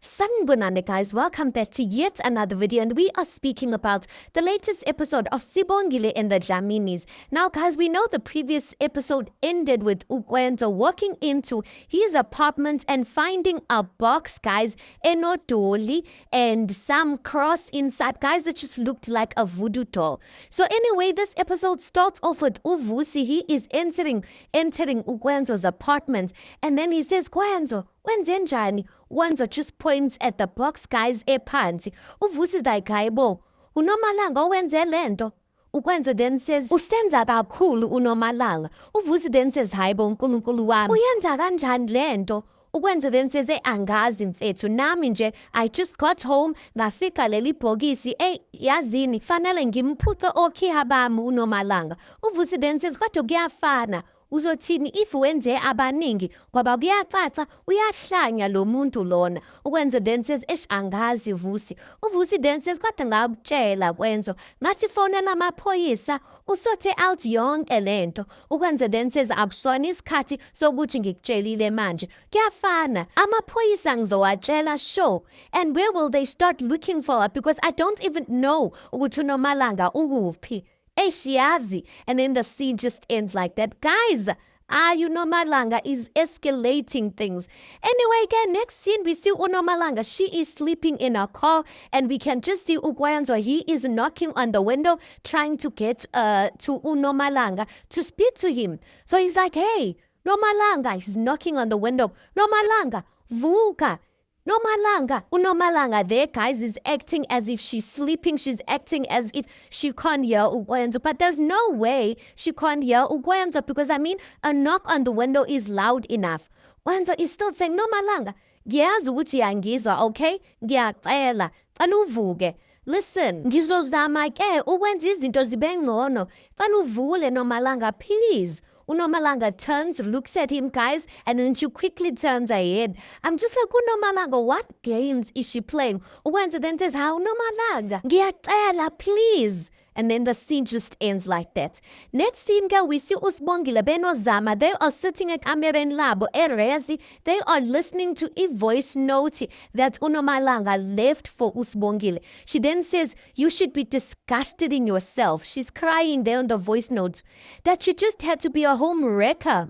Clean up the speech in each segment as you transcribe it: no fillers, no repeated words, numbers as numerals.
Sanibonani guys, welcome back to yet another video, and we are speaking about the latest episode of Sibongile and the Dlaminis. Now guys, we know the previous episode ended with uKwenzo walking into his apartment and finding a box, guys, enodoli and some cross inside, guys, that just looked like a voodoo doll. So anyway, this episode starts off with Uvusi. He is entering uKwenzo's apartment, and then he says, "Kwenzo, wenzenjani?" Kwenzo just points at the box, guys, ephansi. Uvusi is like, "Hayibo, uNomalanga owenze lento." uKwenzo then says, "Usenza kakhulu uNomalanga." Uvusi then says, "Hayibo nkulunkulu wami, uyenza kanjani lento?" uKwenzo then says, "Angazi mfethu, nami nje I just got home ngafica leli bhokisi. Yazini fanele ngimphuthe okhiya bami uNomalanga." Uvusi then says, "Kodwa kuyafana. Uzothini if wenze abaningi ngoba kuyacaca uyahlanya lo muntu lona." uKwenzo then says, angazi Vusi." Uvusi then says, "Kodwa ngakutshela Kwenzo, ngathi fonela amaphoyisa usothe out yonke lento." uKwenzo then says, "Akusona isikhathi sokuthi ngikutshelile manje. Kuyafana, amaphoyisa ngizowatshela sure. And where will they start looking for her? Because I don't even know ukuthi uNomalanga ukuphi. Shiyazi." And then the scene just ends like that. Guys, uNomalanga is escalating things. Anyway, again, next scene, we see uNomalanga. She is sleeping in a car, and we can just see uKwenzo. He is knocking on the window, trying to get to uNomalanga to speak to him. So he's like, "Hey, Nomalanga." He's knocking on the window. "Nomalanga, vuka." Nomalanga. uNomalanga there, guys, is acting as if she's sleeping. She's acting as if she can't hear uKwenzo. But there's no way she can't hear uKwenzo because, I mean, a knock on the window is loud enough. Kwenzo is still saying, "Nomalanga, ngiyazi ukuthi uyangizwa, okay? Ngiyacela, cela uvuke. Listen, ngizozama ke ukwenza izinto zibe ngcono. Cela uvule Nomalanga, please." uNomalanga turns, looks at him, guys, and then she quickly turns her head. I'm just like, uNomalanga, what games is she playing? uKwenzo then says, "How uNomalanga? Ngiyacela, please." And then the scene just ends like that. Next scene, girl, we see uSibongile beNozama. They are sitting at kamereni labo eRezi. They are listening to a voice note that uNomalanga left for uSibongile. She then says, "You should be disgusted in yourself." She's crying there on the voice note that she just had to be a home wrecker.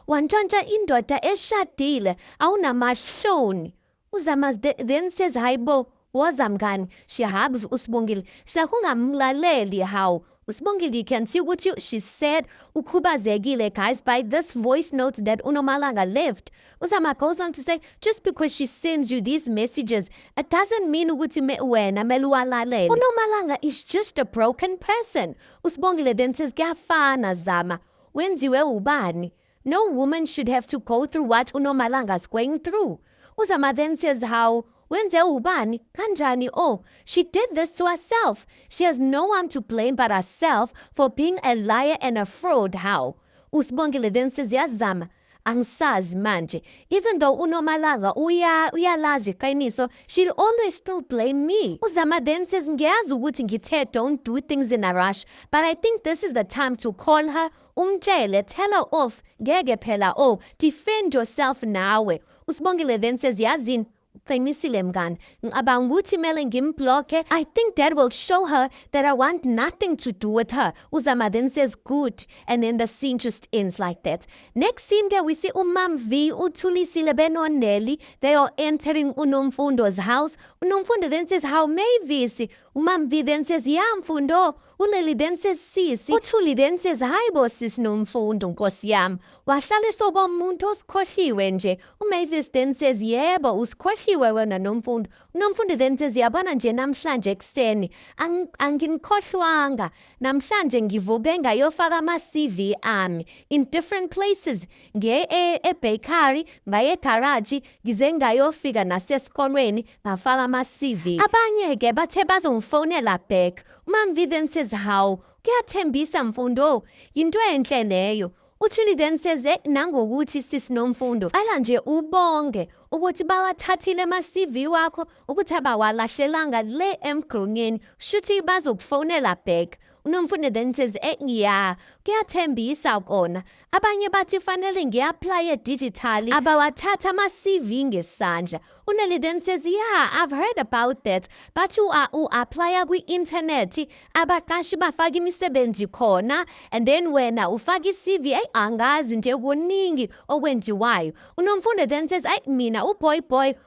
Wantshontsha indoda eshadile awunamahloni. uZama then says, "Hayibo, wazamngani." She hugs uSibongile. Shakungamlaleli how. uSibongile, you can see what she said ukhubazekile, guys, by this voice note that uNomalanga left. uZama goes on to say, just because she sends you these messages, it doesn't mean ukuthi wena mele uwalalele. uNomalanga is just a broken person. uSibongile then says, "Kuyafana Zama, wenziwe ubani? No woman should have to go through what uNomalanga is going through." uZama then says, "How? Wenze ubani? Kanjani? Oh, she did this to herself. She has no one to blame but herself for being a liar and a fraud. How?" uSibongile then says, "Yazama, angisazi manje. Even though uNomalanga uyalazi iqiniso, she'll always still blame me." uZama then says, "Ngiyazi ukuthi ngithe don't do things in a rush, but I think this is the time to call her, umtshele, tell her off. Ngeke phela, oh, defend yourself nawe." uSibongile then says, "Yazini, uqinisile mngani. Ngicabanga ukuthi mele ngimblocke. I think that will show her that I want nothing to do with her." uZama then says, "Good." And then the scene just ends like that. Next scene, there we see uMam V, uThulisile beNoneli. They are entering uNomfundo's house. uNomfundo then says, "How Mavis?" uMam V then says, "Yeah, Mfundo." uLeli then says, "Sisi." uThuli then says, "Hayibo sis Nomfundo, nkosi yami. Wahlale soba umuntu osikhohliwe nje." uMavis then says, "Yebo, usikhohliwe wena Nomfundo." uNomfundo then says, "Yabona nje namhlanje ekseni anginikhohlwanga. Namhlanje ngivuke ngayofaka ama-CV ami in different places. Ngiye ebakery, ngaye egarage, ngize ngayofika nasesikolweni ngafaka ama-CV. Abanye-ke bathe bazongifonela back." uMam V then says, "How? Kuyathembisa Mfundo, yinto enhle leyo." uThuli then says, nangokuthi sisi Nomfundo, ala nje ubonge ukuthi bawathathile ama-CV wakho ukuthi abawalahlelanga le emgrongeni, shuthi bazokufonela back." Unomfundo then says, yeah, kuyathembisa kona. Abanye bathi fanele ngi-applye digitally, abawathatha ama-CV ngesandla. Uneli then says, yeah, I've heard about that. But u-applya kwi-internet, abaqashi bafaka imisebenzi khona, and then wena ufaka i-CV, angazi nje kuningi okwenziwayo. Unomfundo then says, mina boy,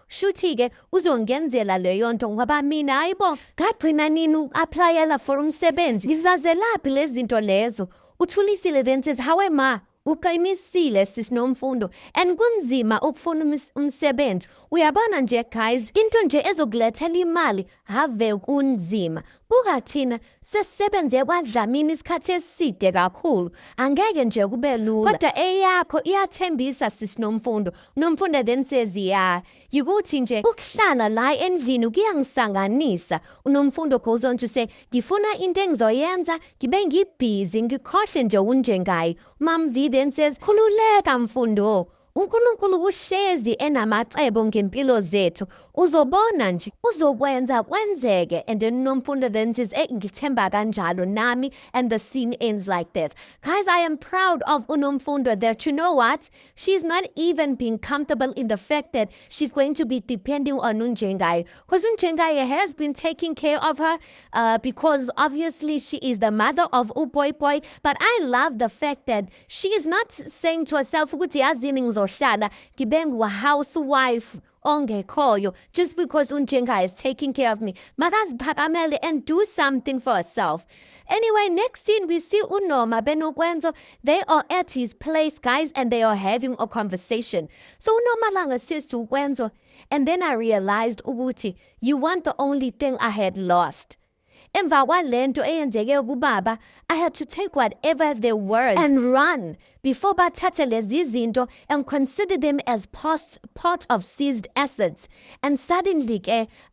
shuthi-ke uzongenzela leyo nto ngoba mina hayibo ngagcina nini u-applyela for umsebenzi ngizazelaphi lezi zinto lezo. Uthulisile then says, hawe ma, uqinisile sisinomfundo and kunzima ukufuna umsebenzi. Uyabona nje guys, into nje ezokulethela imali have kunzima. Buka thina sesisebenze kwaDlamini isikhathi eside kakhulu, angeke nje kube lula. Kodwa eyakho iyathembisa sisinomfundo. Nomfundo then says, yeah, yikuthi nje ukuhlala la endlini kuyangisanganisa. Unomfundo goes on to say, ngifuna into engizoyenza ngibe ngibhizi ngikhohle nje unjengayo. Mom V then says, khululeka mfundo. uNkulunkulu uhlezi enamacebo ngempilo zethu. Uzobona nje, uzokwenza kwenzeke. And then Nomfundo then says, ngithemba kanjalo nami, and the scene ends like that. Guys, I am proud of Nomfundo that, you know what? She's not even being comfortable in the fact that she's going to be depending on Unjengai. Because Unjengai has been taking care of her because obviously she is the mother of Uboy. But I love the fact that she is not saying to herself, Kibengu a housewife ongekhoyo just because Unjengai is taking care of me. Makaziphakamele and do something for herself. Anyway, next scene we see Unoma Benogwenzo. They are at his place, guys, and they are having a conversation. So Unoma Langa says to Gwenzo, and then I realized, Ubuti, you weren't the only thing I had lost. Emva kwalento eyenzeke kubaba, I had to take whatever there was and run before bathathe lezi zinto and consider them as part of seized assets. And suddenly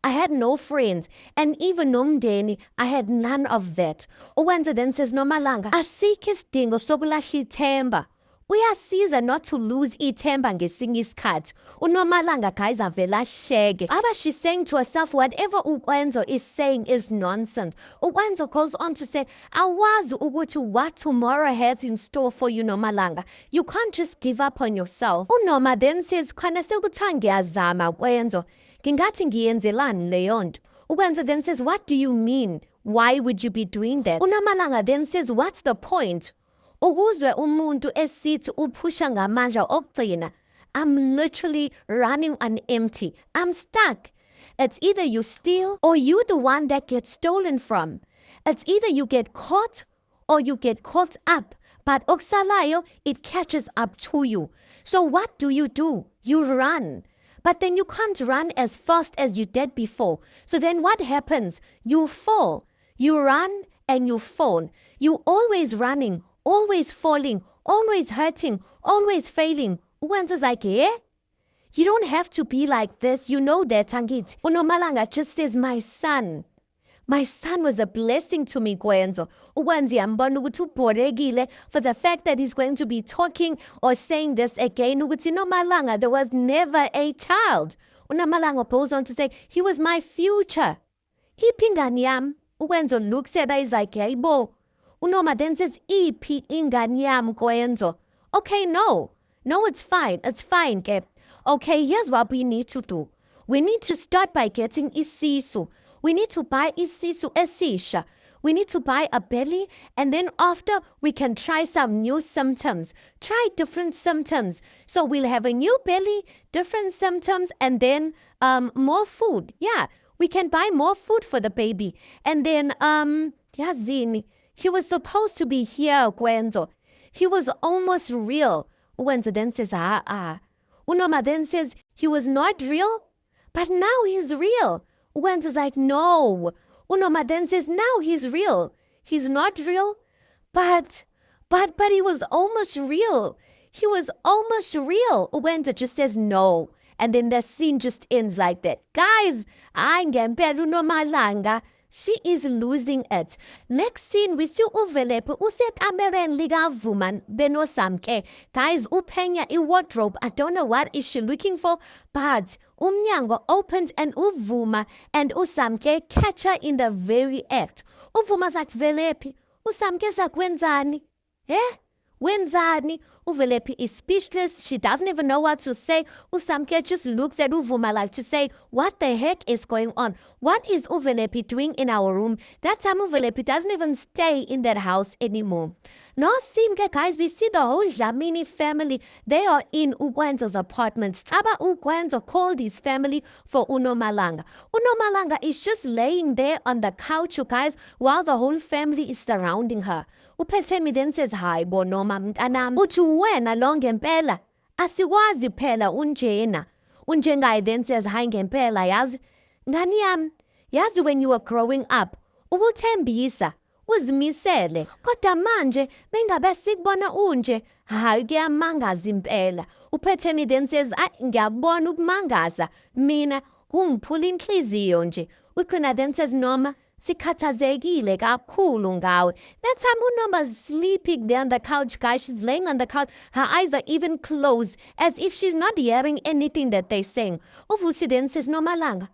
I had no friends, and even nomndeni, I had none of that. Uwenza then says, Nomalanga, asikho isidingo sokulahla ithemba. Uyasiza not to lose ithemba ngesinye isikhathi. Unomalanga guys avela hleke. Aba she's saying to herself, whatever Ukwenzo is saying is nonsense. Ukwenzo goes on to say, awazi ukuthi what tomorrow has in store for you, Nomalanga. You can't just give up on yourself. Unoma then says, khona sekuthiwa ngiyazama Ukwenzo. Ngingathi ngiyenzelani leyo nto? Ukwenzo then says, what do you mean? Why would you be doing that? Unomalanga then says, what's the point? Ukuzwe umuntu esithi uphusha ngamandla okugcina. I'm literally running on empty. I'm stuck. It's either you steal or you're the one that gets stolen from. It's either you get caught or you get caught up. But okusalayo, it catches up to you. So what do? You run. But then you can't run as fast as you did before. So then what happens? You fall. You run and you fall. You're always running, always falling, always hurting, always failing. Uwenzo's like, yeah? You don't have to be like this. You know that, Tangit. Unomalanga just says, my son was a blessing to me, Gwenzo. Uwenzi ambona ukuthi ubhorekile for the fact that he's going to be talking or saying this again. Ukuthi Nomalanga, there was never a child. Unomalanga goes on to say, he was my future. Ipingani yam. Uwenzo looks at her, he's like, hey, bo. Unoma then says, Ipi ingani yam, Gwenzo. Okay, no, it's fine, Gep. Okay, here's what we need to do. We need to start by getting isisu. We need to buy isisu esisha. We need to buy a belly, and then after we can try some new symptoms. Try different symptoms. So we'll have a new belly, different symptoms, and then more food. Yeah, we can buy more food for the baby. And then, Yazini, he was supposed to be here, Gwenzo. He was almost real. Gwenzo then says, Unoma then says, he was not real, but now he's real. Gwenzo's like, no. Unoma then says, now he's real. He's not real, but he was almost real. He was almost real. Gwenzo just says, no. And then the scene just ends like that. Guys, Unomalanga. She is losing it. Next scene, we see uVelephu usekamereni likaVuma benoSamke. Guys, uphenya wardrobe. I don't know what is she looking for, but umnyango opens and uVuma and uSamke catch her in the very act. uVuma's like, Velephi, usamkeza kwenzani? Wenzani? Uvelephi is speechless. She doesn't even know what to say. Usamke just looks at Uvuma like to say, what the heck is going on? What is Uvelephi doing in our room? That time Uvelephi doesn't even stay in that house anymore. Now, Simke, guys, we see the whole Dlamini family. They are in Ugwenzo's apartment. Aba Ugwenzo called his family for Unomalanga. Unomalanga is just laying there on the couch, you guys, while the whole family is surrounding her. Uphetemi then says, hi, Bonoma mtanam. Uthi wena lo ngempela. Asiwazi phela unjena. Unjengaye then says, hi ngempela, yazi. Ngani yami, yazi when you were growing up, ubuthembisa. Uzimisele kodwa manje bengabe sikubona unje hayi kuyamangaza impela. Uphetheni then says ngiyabona ukumangaza mina kungiphula inhliziyo nje. Uqina then says noma sikhathazekile kakhulu ngawe. That time uNoma's sleeping there on the couch, guys. She's laying on the couch. Her eyes are even closed as if she's not hearing anything that they're saying. Uvusi then says Nomalanga,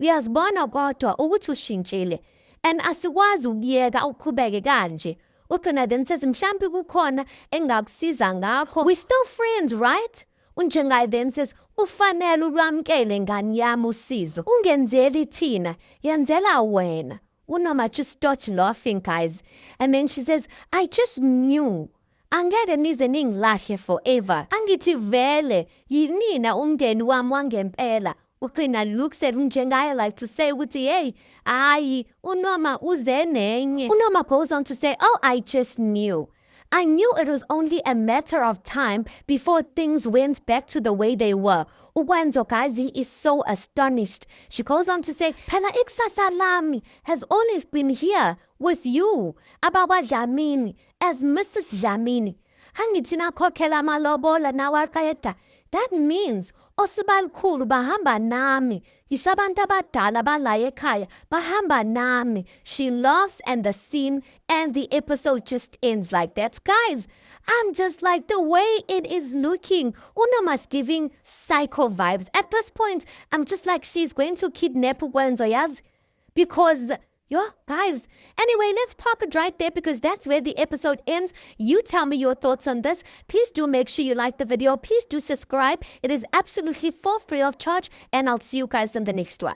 uyazibona kodwa ukuthi ushintshile. And asiwazi ukuyeka uqhubeke kanje. Uqina then says mhlambi kukhona engakusiza ngakho. We're still friends, right? Unjengaye then says ufanele ulwamkele ngani yami usizo. Ungenzeli thina, yenzela wena. Unoma just starts laughing, guys. And then she says, I just knew. Angeke nize ningilahle forever. Angithi vele yinina umndeni wami wangempela. Uqina looks at Unjengaye like to say ukuthi hey, ayi, Unoma uze nenye. Unoma goes on to say, oh, I just knew. I knew it was only a matter of time before things went back to the way they were. Ugwenzokazi is so astonished. She goes on to say, Phela ikusasa lami has always been here with you. Ababa Dlamini, as Mrs. Dlamini. Hangithi nakhokhela amalobola nawaqeda. That means osibalikhulu bahamba nami. Yisho abantu abadala bala ekhaya bahamba nami. She laughs and the scene and the episode just ends like that. Guys, I'm just like the way it is looking. Unoma's giving psycho vibes. At this point, I'm just like she's going to kidnap Ugwenzo, yes? Because yeah, guys. Anyway, let's park it right there because that's where the episode ends. You tell me your thoughts on this. Please do make sure you like the video. Please do subscribe. It is absolutely for free of charge. And I'll see you guys in the next one.